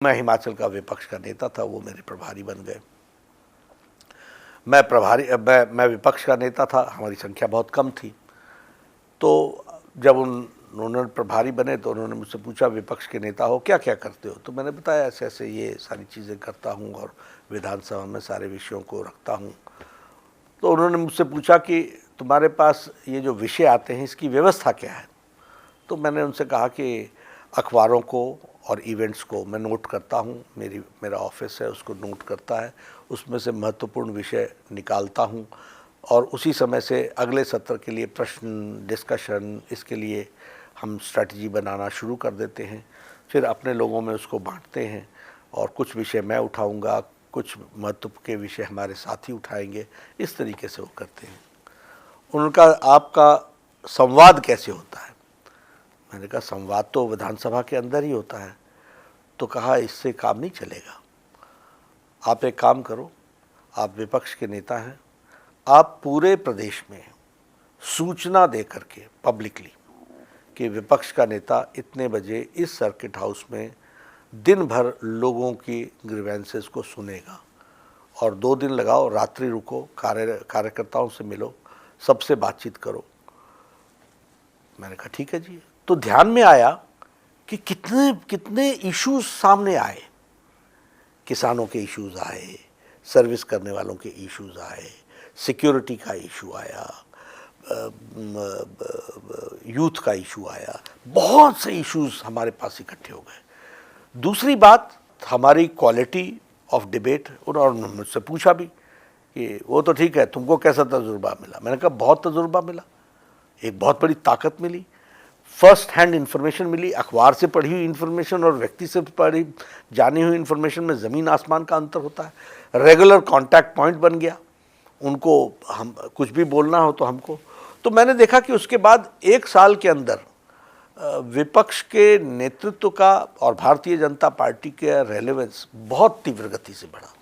मैं हिमाचल का विपक्ष का नेता था, वो मेरे प्रभारी बन गए। मैं विपक्ष का नेता था, हमारी संख्या बहुत कम थी। तो जब उन्होंने प्रभारी बने तो उन्होंने मुझसे पूछा, विपक्ष के नेता हो, क्या क्या करते हो? तो मैंने बताया ऐसे ऐसे ये सारी चीज़ें करता हूँ और विधानसभा में सारे विषयों को रखता हूँ। तो उन्होंने मुझसे पूछा कि तुम्हारे पास ये जो विषय आते हैं इसकी व्यवस्था क्या है? तो मैंने उनसे कहा कि अखबारों को और इवेंट्स को मैं नोट करता हूँ, मेरा ऑफिस है उसको नोट करता है, उसमें से महत्वपूर्ण विषय निकालता हूँ और उसी समय से अगले सत्र के लिए प्रश्न डिस्कशन, इसके लिए हम स्ट्रैटेजी बनाना शुरू कर देते हैं। फिर अपने लोगों में उसको बांटते हैं और कुछ विषय मैं उठाऊंगा, कुछ महत्व के विषय हमारे साथी उठाएंगे, इस तरीके से वो करते हैं। उनका आपका संवाद कैसे होता है? मैंने कहा संवाद तो विधानसभा के अंदर ही होता है। तो कहा इससे काम नहीं चलेगा, आप एक काम करो, आप विपक्ष के नेता हैं, आप पूरे प्रदेश में सूचना दे करके पब्लिकली कि विपक्ष का नेता इतने बजे इस सर्किट हाउस में दिन भर लोगों की ग्रीवेंसेस को सुनेगा और 2 दिन लगाओ, रात्रि रुको, कार्यकर्ताओं से मिलो, सबसे बातचीत करो। मैंने कहा ठीक है जी। तो ध्यान में आया कि कितने कितने इश्यूज सामने आए, किसानों के इश्यूज आए, सर्विस करने वालों के इश्यूज आए, सिक्योरिटी का इशू आया, यूथ का इशू आया, बहुत से इश्यूज हमारे पास इकट्ठे हो गए। दूसरी बात, हमारी क्वालिटी ऑफ डिबेट, उन्होंने मुझसे पूछा भी कि वो तो ठीक है, तुमको कैसा तजुर्बा मिला? मैंने कहा बहुत तजुर्बा मिला, एक बहुत बड़ी ताकत मिली, फर्स्ट हैंड इन्फॉर्मेशन मिली, अखबार से पढ़ी हुई इन्फॉर्मेशन और व्यक्ति से पढ़ी जानी हुई इन्फॉर्मेशन में ज़मीन आसमान का अंतर होता है। रेगुलर कांटेक्ट पॉइंट बन गया, उनको हम कुछ भी बोलना हो तो हमको। तो मैंने देखा कि उसके बाद 1 साल के अंदर विपक्ष के नेतृत्व का और भारतीय जनता पार्टी का रेलेवेंस बहुत तीव्र गति से बढ़ा।